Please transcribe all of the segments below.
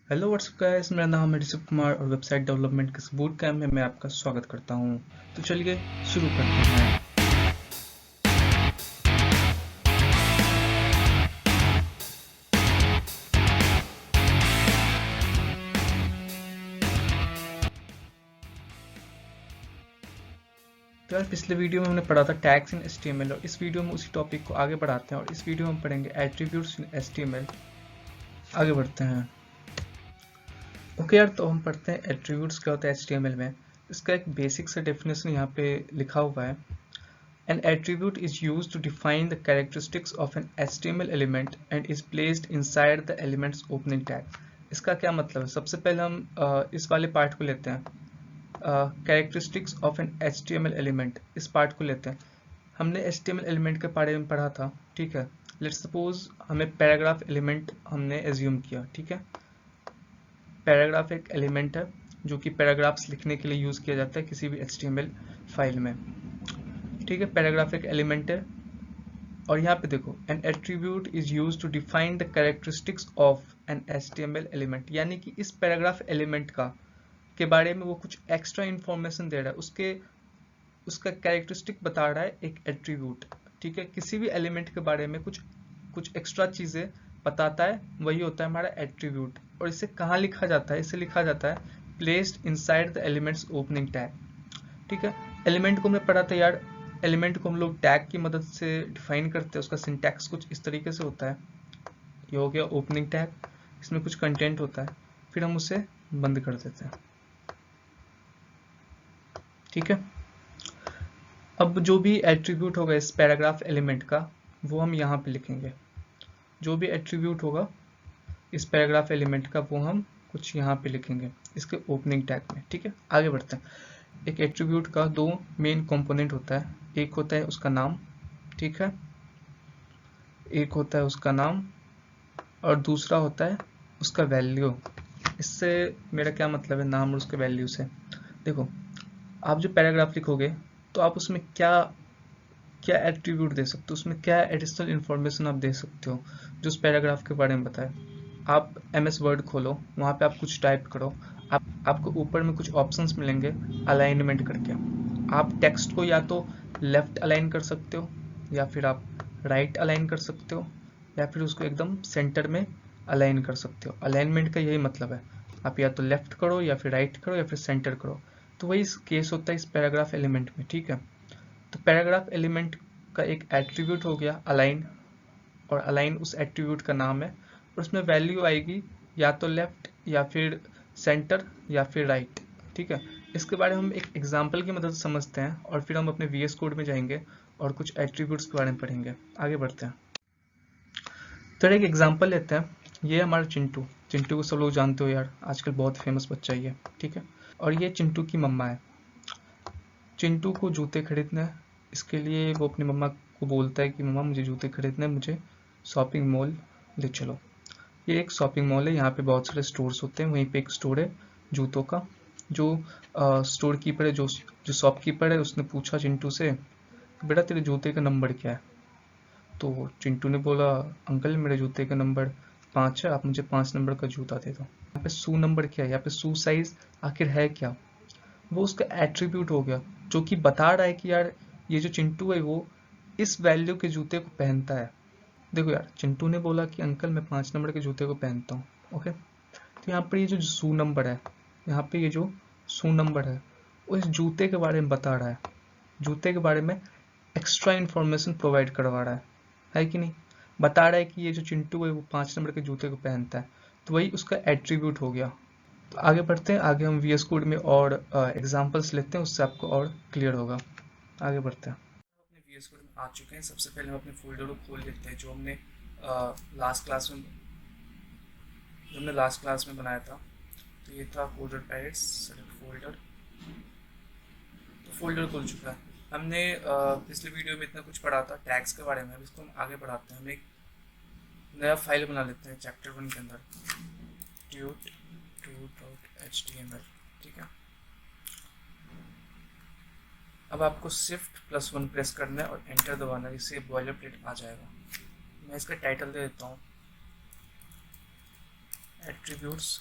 Hello what's up guys, मेरा नाम है ऋषभ कुमार और वेबसाइट डेवलपमेंट के इस बूट कैम्प में मैं आपका स्वागत करता हूं। तो चलिए शुरू करते हैं। तो यार, पिछले वीडियो में हमने पढ़ा था टैग्स इन एचटीएमएल और इस वीडियो में उसी टॉपिक को आगे बढ़ाते हैं और इस वीडियो में हम पढ़ेंगे एट्रीब्यूट्स इन एचटीएमएल। आगे बढ़ते हैं। ओके यार, तो हम पढ़ते हैं एट्रीब्यूट्स क्या होता है एचटीएमएल में। इसका एक बेसिक सा डेफिनेशन यहाँ पे लिखा हुआ है। An attribute is used to define the characteristics of an HTML element and is placed inside the element's opening tag। इसका क्या मतलब है? सबसे पहले हम इस वाले पार्ट को लेते हैं। Characteristics of an HTML element, इस पार्ट को लेते हैं। हमने HTML एलिमेंट के बारे में पढ़ा था, ठीक है। लेट्स सपोज हमें पैराग्राफ एलिमेंट हमने एज्यूम किया, ठीक है। पैराग्राफ एक एलिमेंट है जो कि पैराग्राफ्स लिखने के लिए यूज किया जाता है किसी भी HTML फाइल में, ठीक है। पैराग्राफ एक एलिमेंट है और यहाँ पे देखो, an attribute is use to define the characteristics of an HTML element, यानी कि इस पैराग्राफ एलिमेंट का के बारे में वो कुछ एक्स्ट्रा इंफॉर्मेशन दे रहा है, उसका कैरेक्टरिस्टिक बता रहा है एक एट्रीब्यूट, ठीक है। किसी भी एलिमेंट के बारे में कुछ कुछ एक्स्ट्रा चीजें बताता है, वही होता है हमारा एट्रीब्यूट। और इसे कहाँ लिखा जाता है? इसे लिखा जाता है placed inside the elements opening tag, ठीक है। एलिमेंट को हमने पढ़ा था यार, एलिमेंट को हम लोग टैग की मदद से डिफाइन करते हैं। उसका सिंटैक्स कुछ इस तरीके से होता है। ये हो गया ओपनिंग टैग, इसमें कुछ कंटेंट होता है, फिर हम उसे बंद कर देते हैं, ठीक है। अब जो भी एट्रीब्यूट होगा इस पैराग्राफ एलिमेंट का, वो हम यहाँ पे लिखेंगे। जो भी एट्रीब्यूट होगा इस पैराग्राफ एलिमेंट का, वो हम कुछ यहाँ पे लिखेंगे इसके ओपनिंग टैग में, ठीक है। आगे बढ़ते हैं। एक एट्रीब्यूट का दो मेन कंपोनेंट होता है। एक होता है उसका नाम, ठीक है, एक होता है उसका नाम और दूसरा होता है उसका वैल्यू। इससे मेरा क्या मतलब है नाम और उसके वैल्यू से? देखो, आप जो पैराग्राफ लिखोगे तो आप उसमें क्या क्या एट्रीब्यूट दे सकते हो, उसमें क्या एडिशनल इन्फॉर्मेशन आप दे सकते हो जो उस पैराग्राफ के बारे में बताए। आप MS वर्ड खोलो, वहाँ पे आप कुछ टाइप करो, आपको ऊपर में कुछ ऑप्शंस मिलेंगे अलाइनमेंट करके। आप टेक्स्ट को या तो लेफ्ट अलाइन कर सकते हो, या फिर आप राइट अलाइन कर सकते हो, या फिर उसको एकदम सेंटर में अलाइन कर सकते हो। अलाइनमेंट का यही मतलब है, आप या तो लेफ्ट करो या फिर राइट करो या फिर सेंटर करो। तो वही केस होता है इस पैराग्राफ एलिमेंट में, ठीक है। तो पैराग्राफ एलिमेंट का एक एट्रीब्यूट हो गया अलाइन, और अलाइन उस एट्रीब्यूट का नाम है, और उसमें वैल्यू आएगी या तो लेफ्ट या फिर सेंटर या फिर राइट, ठीक है। इसके बारे में हम एक एग्जांपल की मदद से समझते हैं और फिर हम अपने VS कोड में जाएंगे और कुछ एट्रीब्यूट्स के बारे में पढ़ेंगे। आगे बढ़ते हैं। तो एक एग्जांपल लेते हैं। ये हमारा चिंटू। चिंटू को सब लोग जानते हो यार, आजकल बहुत फेमस बच्चा ही है, ठीक है। और ये चिंटू की मम्मा है। चिंटू को जूते खरीदने हैं, इसके लिए वो अपनी मम्मा को बोलता है कि मम्मा मुझे जूते खरीदने हैं, मुझे शॉपिंग मॉल ले चलो। ये एक शॉपिंग मॉल है, यहाँ पे बहुत सारे स्टोर्स होते हैं। वहीं पे एक स्टोर है जूतों का। जो स्टोर कीपर है, जो जो शॉपकीपर है, उसने पूछा चिंटू से, बेटा तेरे जूते का नंबर क्या है? तो चिंटू ने बोला, अंकल मेरे जूते का नंबर 5 है, आप मुझे 5 नंबर का जूता दे दो। यहाँ पे शू नंबर क्या है, यहाँ पे शू साइज आखिर है क्या? वो उसका एट्रीब्यूट हो गया जो कि बता रहा है कि यार ये जो चिंटू है वो इस वैल्यू के जूते को पहनता है। देखो यार, चिंटू ने बोला कि अंकल मैं 5 नंबर के जूते को पहनता हूँ, ओके। तो यहाँ पर ये जो शू नंबर है, यहाँ पे ये जो शू नंबर है, वो इस जूते के बारे में बता रहा है, जूते के बारे में एक्स्ट्रा इन्फॉर्मेशन प्रोवाइड करवा रहा है कि नहीं? बता रहा है कि ये जो चिंटू है वो 5 नंबर के जूते को पहनता है, तो वही उसका एट्रीब्यूट हो गया। तो आगे बढ़ते हैं। आगे हम VS कोड में और एग्जांपल्स लेते हैं, उससे आपको और क्लियर होगा। आगे बढ़ते हैं। अपने VS कोड में आ चुके हैं। सबसे पहले हम अपने फोल्डर को खोल लेते हैं जो हमने लास्ट क्लास में बनाया था। तो ये था फोल्डर पैलेट्स, सेलेक्ट फोल्डर। तो फोल्डर खुल चुका है। हमने पिछले वीडियो में इतना कुछ पढ़ा था टैग्स के बारे में। अब इसको हम आगे बढ़ाते हैं। हम एक नया फाइल बना लेते हैं चैप्टर 1 के अंदर, tut2.html, ठीक है। अब आपको Shift+1 प्रेस करना है और एंटर दबाना है, इससे बॉयलर प्लेट आ जाएगा। मैं इसका टाइटल दे देता हूँ एट्रीब्यूट्स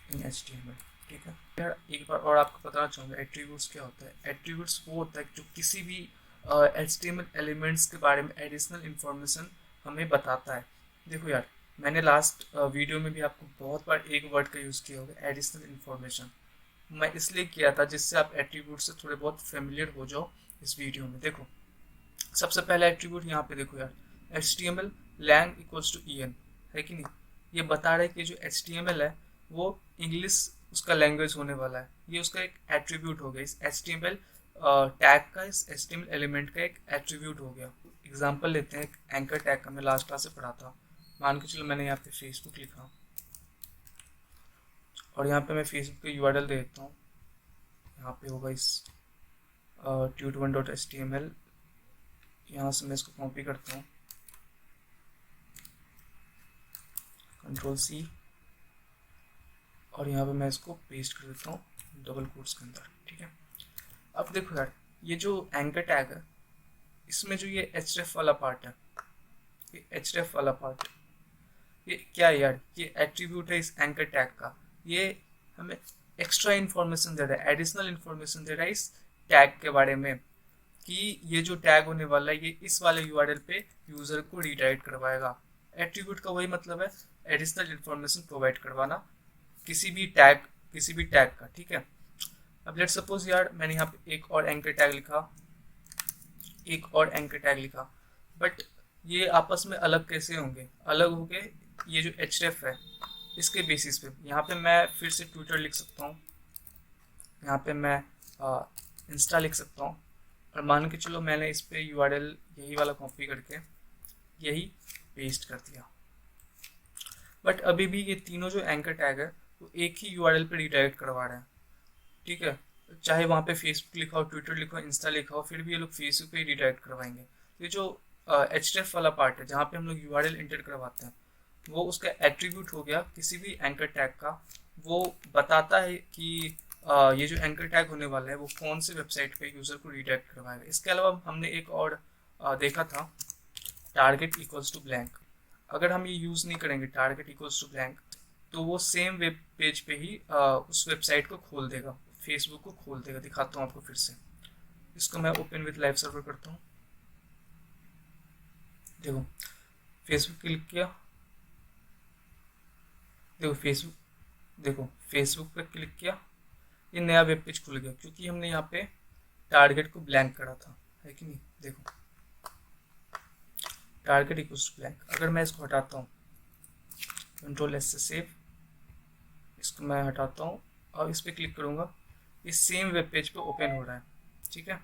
इन HTML। ठीक है यार, एक बार और आपको बताना चाहूँगा एट्रीब्यूट्स क्या होता है। एट्रीब्यूट्स वो होता है जो किसी भी HTML एलिमेंट्स के बारे में एडिशनल इंफॉर्मेशन हमें बताता है। देखो यार, मैंने लास्ट वीडियो में भी आपको बहुत बार एक वर्ड का यूज़ किया होगा, एडिशनल इंफॉर्मेशन। मैं इसलिए किया था जिससे आप एट्रीब्यूट से थोड़े बहुत फेमिलियर हो जाओ इस वीडियो में। देखो सबसे पहला एट्रीब्यूट यहाँ पे देखो यार, HTML lang equals to en, है कि नहीं। ये बता रहा है कि जो HTML है वो इंग्लिश उसका लैंग्वेज होने वाला है। ये उसका एक एट्रीब्यूट हो गया, इस HTML टैग का, इस HTML एलिमेंट का एक एट्रीब्यूट हो गया। एग्जांपल लेते हैं एक एंकर टैग का, मैं लास्ट क्लास से पढ़ा था। मान के चलो मैंने यहाँ पे फेसबुक लिखा और यहाँ पे मैं फेसबुक का URL दे देता हूँ। यहाँ पे होगा इस tut1.html, यहाँ से मैं इसको कॉपी करता हूँ, Ctrl+C, और यहाँ पे मैं इसको पेस्ट कर देता हूँ डबल कोट्स के अंदर। ठीक है, अब देखो यार, ये जो एंकर टैग है इसमें जो ये href वाला पार्ट है, ये href वाला पार्ट, ये क्या है यार, ये एट्रीब्यूट है इस एंकर टैग का। ये हमें एक्स्ट्रा इन्फॉर्मेशन दे रहा है, एडिशनल इन्फॉर्मेशन दे रहा है इस टैग के बारे में, कि ये जो टैग होने वाला है ये इस वाले URL पे यूजर को रीडायरेक्ट करवाएगा। एट्रीब्यूट का वही मतलब है, एडिशनल इन्फॉर्मेशन प्रोवाइड करवाना किसी भी टैग का। ठीक है, अब लेट सपोज यार मैंने यहाँ पे एक और एंकर टैग लिखा, बट ये आपस में अलग कैसे होंगे, अलग होंगे ये जो href है इसके बेसिस पे। यहाँ पे मैं फिर से ट्विटर लिख सकता हूँ, यहाँ पे मैं इंस्टा लिख सकता हूँ, और मान के चलो मैंने इस पे URL यही वाला कॉपी करके यही पेस्ट कर दिया, बट अभी भी ये तीनों जो एंकर टैग है वो एक ही URL पे रिडायरेक्ट करवा रहे हैं। ठीक है, चाहे वहाँ पे फेसबुक लिखा हो, ट्विटर लिखा हो, इंस्टा लिखा हो, फिर भी ये लोग फेसबुक पे ही रिडायरेक्ट करवाएंगे। ये जो href वाला पार्ट है जहाँ पे हम लोग URL एंटर करवाते हैं, वो उसका एट्रीब्यूट हो गया किसी भी एंकर टैग का। वो बताता है कि ये जो एंकर टैग होने वाला है वो कौन से वेबसाइट पे यूज़र को रिडायरेक्ट करवाएगा। इसके अलावा हमने एक और देखा था, टारगेट इक्वल्स टू ब्लैंक। अगर हम ये यूज़ नहीं करेंगे टारगेट इक्वल्स टू ब्लैंक, तो वो सेम वेब पेज पे ही उस वेबसाइट को खोल देगा, फेसबुक को खोल देगा। दिखाता हूँ आपको फिर से, इसको मैं ओपन विथ लाइव सर्वर करता हूँ। देखो फेसबुक क्लिक किया, देखो फेसबुक पे क्लिक किया, ये नया वेब पेज खुल गया क्योंकि हमने यहाँ पे टारगेट को ब्लैंक करा था, है कि नहीं। देखो टारगेट इक्वल्स टू ब्लैंक। अगर मैं इसको हटाता हूँ, Ctrl+S से सेव, इसको मैं हटाता हूँ और इस पर क्लिक करूँगा, इस सेम वेब पेज पे ओपन हो रहा है। ठीक है,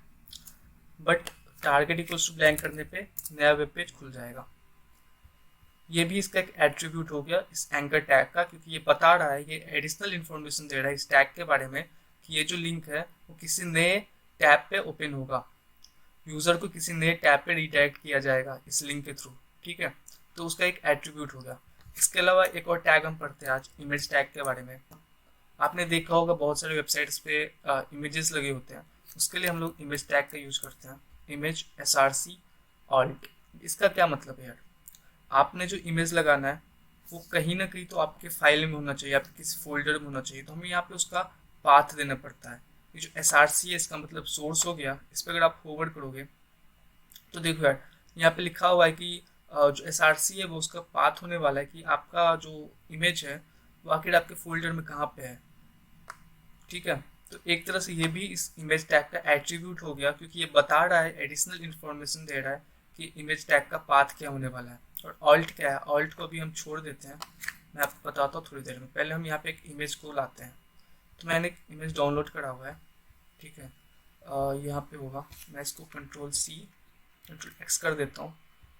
but target equals to blank करने पे नया वेब पेज खुल जाएगा। ये भी इसका एक एट्रीब्यूट हो गया इस एंकर टैग का, क्योंकि ये बता रहा है, ये एडिशनल इन्फॉर्मेशन दे रहा है इस टैग के बारे में कि ये जो लिंक है वो किसी नए टैब पे ओपन होगा, यूज़र को किसी नए टैब पे रिडायरेक्ट किया जाएगा इस लिंक के थ्रू। ठीक है, तो उसका एक एट्रीब्यूट हो गया। इसके अलावा एक और टैग हम पढ़ते हैं आज, इमेज टैग के बारे में। आपने देखा होगा बहुत सारे वेबसाइट्स पे इमेजेस लगे होते हैं, उसके लिए हम लोग इमेज टैग का यूज़ करते हैं, इमेज src alt। इसका क्या मतलब है यार, आपने जो इमेज लगाना है वो कहीं ना कहीं तो आपके फाइल में होना चाहिए, आपके किसी फोल्डर में होना चाहिए, तो हमें यहाँ पे उसका पाथ देना पड़ता है। ये जो src है इसका मतलब सोर्स हो गया। इस पर अगर आप होवर करोगे तो देखो यार, यहाँ पे लिखा हुआ है कि जो src है वो उसका पाथ होने वाला है कि आपका जो इमेज है वो आखिर आपके फोल्डर में कहाँ पे है। ठीक है, तो एक तरह से ये भी इस इमेज टैग का एट्रीब्यूट हो गया, क्योंकि ये बता रहा है, एडिशनल इन्फॉर्मेशन दे रहा है कि इमेज टैग का पाथ क्या होने वाला है। और ऑल्ट क्या है, ऑल्ट को भी हम छोड़ देते हैं, मैं आपको बताता हूँ थोड़ी देर में। पहले हम यहाँ पे एक इमेज को लाते हैं, तो मैंने एक इमेज डाउनलोड करा हुआ है। ठीक है, यहाँ पे होगा, मैं इसको Ctrl+C Ctrl+X कर देता हूँ,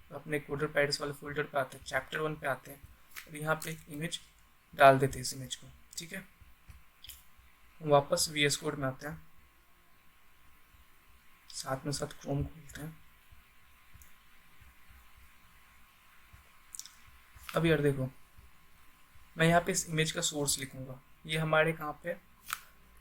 तो अपने कोडर पैड्स वाले फोल्डर पे आते हैं, चैप्टर 1 पे आते हैं, और यहाँ पे एक इमेज डाल देते हैं इस इमेज को। ठीक है, वापस VS कोड में आते हैं, साथ में साथ क्रोम खोलते हैं। अब यार देखो, मैं यहाँ पे इस इमेज का सोर्स लिखूंगा, ये हमारे कहाँ पे,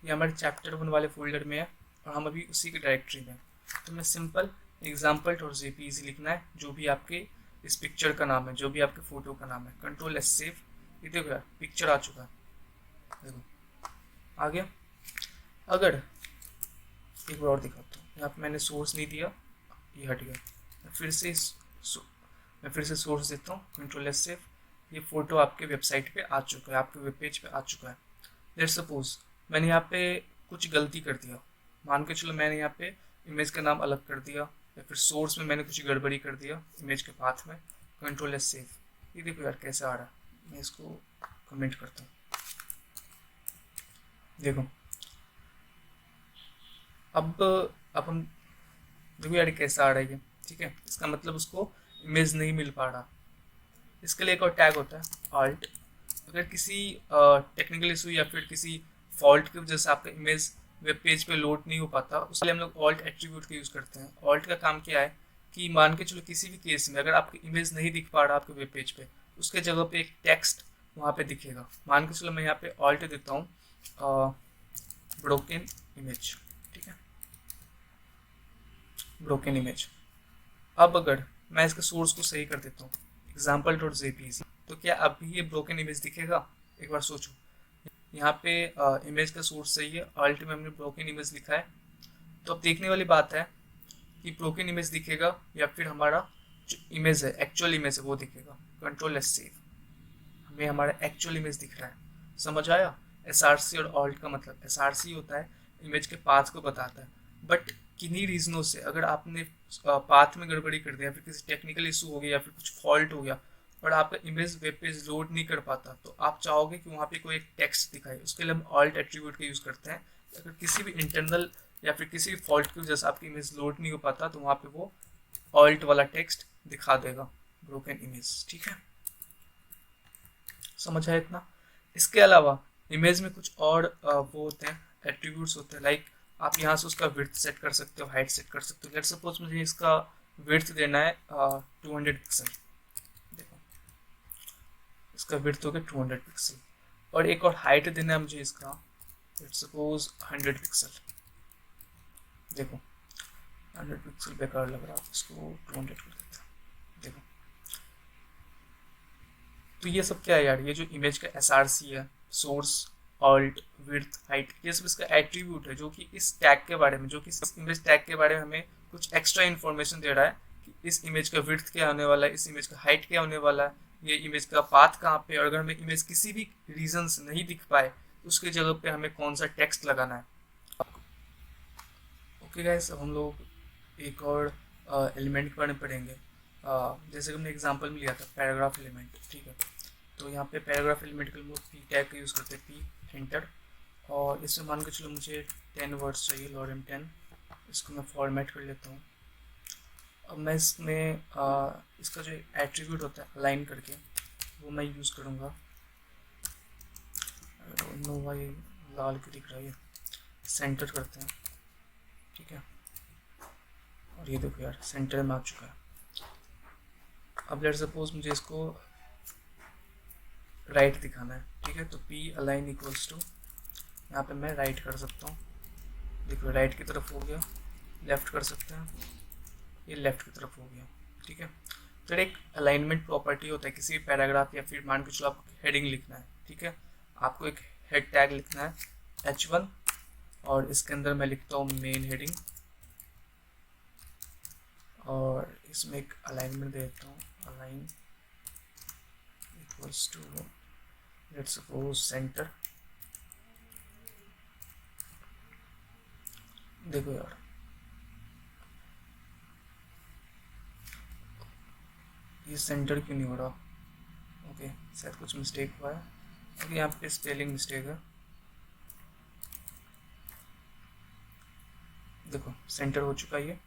ये हमारे चैप्टर 1 वाले फोल्डर में है और हम अभी उसी की डायरेक्टरी में। तो मैं सिंपल example.jpg लिखना है, जो भी आपके इस पिक्चर का नाम है, जो भी आपके फोटो का नाम है। Ctrl+S सेव, ये देखो यार पिक्चर आ चुका है। देखो आ गया। अगर एक बार और दिखाता हूँ, यहाँ पे मैंने सोर्स नहीं दिया, ये हट गया। मैं फिर से सोर्स देता हूँ, कंट्रोल एस सेव। ये फोटो आपके वेबसाइट पे आ चुका है, आपके वेब पेज पे आ चुका है। लेट्स सपोज मैंने यहाँ पे कुछ गलती कर दिया, मान के चलो मैंने यहाँ पे इमेज का नाम अलग कर दिया, या फिर सोर्स में मैंने कुछ गड़बड़ी कर दिया इमेज के पाथ में, कंट्रोल एस सेव। ये देखो यार कैसे आ रहा है, मैं इसको कमेंट करता हूँ, देखो अब हम देखो यार कैसा आ रहा है ये, ठीक है। इसका मतलब उसको इमेज नहीं मिल पा रहा। इसके लिए एक और टैग होता है ऑल्ट। अगर किसी टेक्निकल इशू या फिर किसी फॉल्ट की वजह से आपका इमेज वेब पेज पे लोड नहीं हो पाता, उसके लिए हम लोग ऑल्ट एट्रीब्यूट का यूज़ करते हैं। ऑल्ट का काम क्या है कि मान के चलो किसी भी केस में अगर आपकी इमेज नहीं दिख पा रहा आपके वेब पेज पे, उसके जगह पे एक टेक्स्ट वहाँ पे दिखेगा। मान के चलो मैं यहाँ पे ऑल्ट देता हूँ ब्रोकन इमेज, ठीक है, ब्रोकन इमेज। अब अगर मैं इसके सोर्स को सही कर देता हूँ example.jpg, तो क्या अब भी ये ब्रोकन इमेज दिखेगा? एक बार सोचो, यहाँ पे इमेज का सोर्स सही है, अल्ट में हमने ब्रोकन इमेज लिखा है, तो अब देखने वाली बात है कि ब्रोकन इमेज दिखेगा या फिर हमारा जो इमेज है, एक्चुअल इमेज है, वो दिखेगा। कंट्रोल एस सेव, हमें हमारा एक्चुअल इमेज दिख रहा है। समझ आया? एसआरसी और ऑल्ट का मतलब, एसआरसी होता है इमेज के पाथ को बताता है, बट किन्हीं रीजनों से अगर आपने पाथ में गड़बड़ी कर दिया, फिर किसी टेक्निकल इशू हो गया या फिर कुछ फॉल्ट हो गया और आपका इमेज वेब पेज लोड नहीं कर पाता, तो आप चाहोगे कि वहाँ पे कोई एक टेक्स्ट दिखाए। उसके लिए हम ऑल्ट एट्रीब्यूट का यूज़ करते हैं। अगर किसी भी इंटरनल या फिर किसी भी फॉल्ट की वजह से आपकी इमेज लोड नहीं हो पाता, तो वहाँ पे वो ऑल्ट वाला टेक्स्ट दिखा देगा, ब्रोकन इमेज, ठीक है। समझ है इतना? इसके अलावा इमेज में कुछ और वो होते हैं, एट्रीब्यूट्स होते हैं। लाइक आप यहाँ से उसका विड्थ सेट कर सकते हो, हाइट सेट कर सकते हो। लेट्स सपोज मुझे इसका विड्थ देना है 200 पिक्सल, देखो इसका विड्थ हो गया 200 पिक्सल, और एक और हाइट देना है मुझे इसका, लेट्स सपोज 100 पिक्सल, देखो 100 पिक्सल बेकार लग रहा है, इसको 200 कर देते हैं, देखो। तो ये सब क्या है यार, ये जो इमेज का एसआरसी है, सोर्स, ऑल्ट, विड्थ, हाइट, ये सब इसका एट्रीब्यूट है जो कि इस टैग के बारे में, जो कि इस इमेज टैग के बारे में हमें कुछ एक्स्ट्रा इन्फॉर्मेशन दे रहा है कि इस इमेज का विड्थ क्या होने वाला है, इस इमेज का हाइट क्या होने वाला है, ये इमेज का पाथ कहाँ पे, और अगर हमें इमेज किसी भी रीजन से नहीं दिख पाए तो उसकी जगह पे हमें कौन सा टेक्स्ट लगाना है। ओके गाइस, अब हम लोग एक और एलिमेंट के बारे में पढ़ेंगे। जैसे कि हमने एग्जांपल में लिया था पैराग्राफ एलिमेंट, ठीक है। तो यहाँ पे पैराग्राफ एलिमेंट के लिए हम लोग पी टैग का यूज़ करते हैं, पी एंटर, और इसमें मान के चलो मुझे 10 वर्ड्स चाहिए, लॉरेम 10, इसको मैं फॉर्मेट कर लेता हूँ। अब मैं इसमें इसका जो एट्रीब्यूट होता है अलाइन करके, वो मैं यूज़ करूँगा। नो भाई लाल क्यों दिख रहा है, सेंटर करते हैं, ठीक है। और ये देखो यार सेंटर में आ चुका है। अब लेट सपोज मुझे इसको राइट दिखाना है, ठीक है। तो पी अलाइन इक्वल्स टू, यहाँ पे मैं राइट कर सकता हूँ, देखो राइट की तरफ हो गया। लेफ्ट कर सकते हैं, ये लेफ्ट की तरफ हो गया, ठीक है। तो एक अलाइनमेंट प्रॉपर्टी होता है किसी भी पैराग्राफ, या फिर मान के चलो आपको हेडिंग लिखना है, ठीक है। आपको एक हेड टैग लिखना है H1, और इसके अंदर मैं लिखता हूँ मेन हेडिंग, और इसमें एक अलाइनमेंट दे देता हूँ, align equals to let's suppose centre. देखो यार ये सेंटर क्यों नहीं हो रहा, ओके शायद कुछ मिस्टेक हुआ है। ओके यहाँ पे स्पेलिंग मिस्टेक है, देखो सेंटर हो चुका है ये।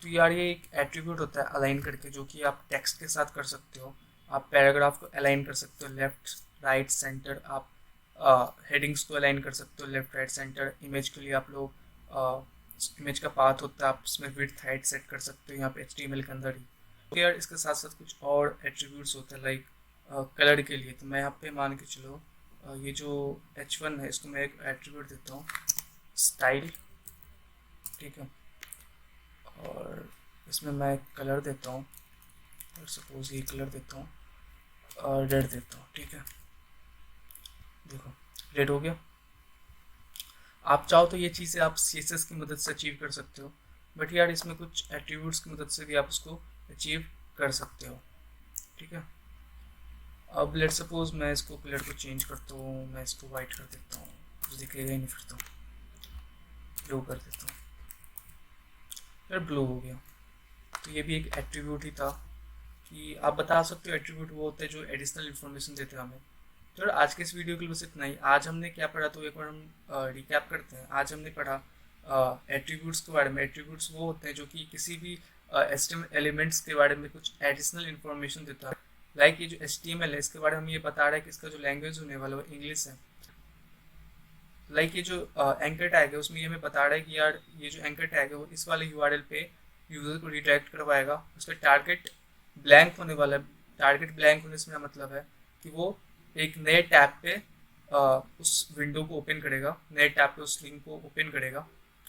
तो यार ये एक एट्रीब्यूट होता है अलाइन करके, जो कि आप टेक्स्ट के साथ कर सकते हो। आप पैराग्राफ को अलाइन कर सकते हो, लेफ्ट राइट सेंटर। आप हेडिंग्स को अलाइन कर सकते हो, लेफ्ट राइट सेंटर। इमेज के लिए आप लोग इमेज का पाथ होता है, आप इसमें विड्थ हाइट सेट कर सकते हो यहाँ पे HTML के अंदर ही। तो यार इसके साथ साथ कुछ और एट्रीब्यूट्स होते हैं, लाइक कलर के लिए। तो मैं यहाँ पे मान के चलो ये जो H1 है, इसको मैं एक एट्रीब्यूट देता हूँ स्टाइल, ठीक है। और इसमें मैं कलर देता हूँ, और सपोज ये कलर देता हूँ और रेड देता हूँ, ठीक है। देखो क्लियर हो गया? आप चाहो तो ये चीज़ें आप CSS की मदद से अचीव कर सकते हो, बट यार इसमें कुछ एट्रीब्यूट्स की मदद से भी आप उसको अचीव कर सकते हो। ठीक है, अब लेट सपोज मैं इसको कलर को चेंज करता हूँ, मैं इसको वाइट कर देता हूँ, कुछ दिखेगा ही नहीं, फिर तो ब्लू कर देता हूँ, फिर ब्लू हो गया। तो ये भी एक एट्रीब्यूट ही था कि आप बता सकते हो एट्रीब्यूट वो होते हैं जो एडिशनल इन्फॉर्मेशन देते हैं हमें। तो आज के इस वीडियो के लिए बस इतना ही। आज हमने क्या पढ़ा, तो एक बार हम रिकैप करते हैं। आज हमने पढ़ा एट्रीब्यूट्स के बारे में। एट्रीब्यूट्स वो होते हैं जो कि किसी भी HTML एलिमेंट्स के बारे में कुछ एडिशनल इन्फॉर्मेशन देता है। लाइक ये जो HTML है, इसके बारे में ये बता रहा है कि इसका जो लैंग्वेज होने वाला है वो इंग्लिश है। लाइक ये जो एंकर टैग है, उसमें ये हमें बता रहा है कि यार ये जो एंकर टैग है वो इस वाले URL पे यूजर को रिडायरेक्ट करवाएगा। उसका टारगेट ब्लैंक होने वाला है। टारगेट ब्लैंक होने से मेरा मतलब है कि वो एक नए टैब पे उस विंडो को ओपन करेगा, नए टैब पे उस लिंक को ओपन करेगा।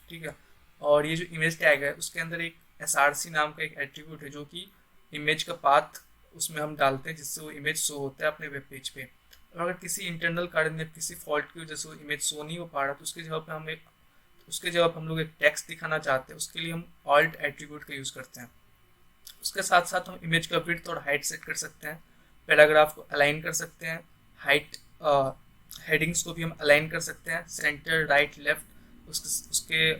ठीक है, और ये जो इमेज टैग है उसके अंदर एक SRC नाम का एक एट्रीब्यूट है जो कि इमेज का पाथ उसमें हम डालते हैं, जिससे वो इमेज शो होता है अपने वेब पेज पे। और अगर किसी इंटरनल कारण या किसी फॉल्ट की वजह से वो इमेज शो नहीं हो पा रहा, तो उसके जवाब हम लोग एक टेक्स्ट दिखाना चाहते हैं, उसके लिए हम ऑल्ट एट्रीब्यूट का यूज़ करते हैं। उसके साथ साथ हम इमेज का विड्थ और हाइट सेट कर सकते हैं, पैराग्राफ को अलाइन कर सकते हैं, हाइट हेडिंग्स को भी हम अलाइन कर सकते हैं, सेंटर राइट लेफ्ट उसके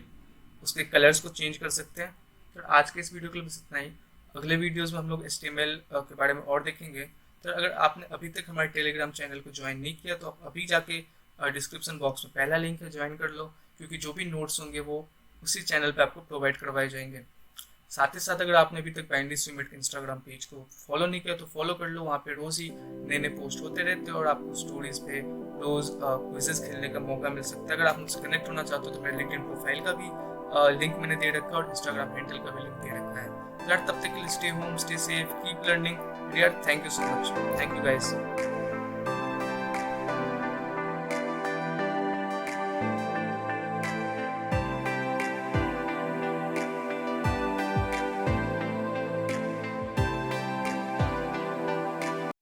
उसके कलर्स को चेंज कर सकते हैं। तो आज के इस वीडियो के लिए बस इतना ही। अगले वीडियोस में हम लोग HTML के बारे में और देखेंगे। तो अगर आपने अभी तक हमारे टेलीग्राम चैनल को ज्वाइन नहीं किया तो आप अभी जाके डिस्क्रिप्शन बॉक्स में पहला लिंक है, ज्वाइन कर लो, क्योंकि जो भी नोट्स होंगे वो उसी चैनल पे आपको प्रोवाइड करवाए जाएंगे। साथ ही साथ अगर आपने अभी तक बाइंडी स्विमिट के इंस्टाग्राम पेज को फॉलो नहीं किया तो फॉलो कर लो। वहाँ पे रोज़ ही नए नए पोस्ट होते रहते हैं और आपको स्टोरीज पे रोज़ क्विजेस खेलने का मौका मिल सकता है। अगर आप मुझसे कनेक्ट होना चाहते हो तो मेरे लिंक्डइन प्रोफाइल का भी लिंक मैंने दे रखा है और इंस्टाग्राम हैंडल का भी लिंक दे रखा है। तो यार तब तक के लिए stay home, stay safe, keep learning. यार thank you so much, thank you guys.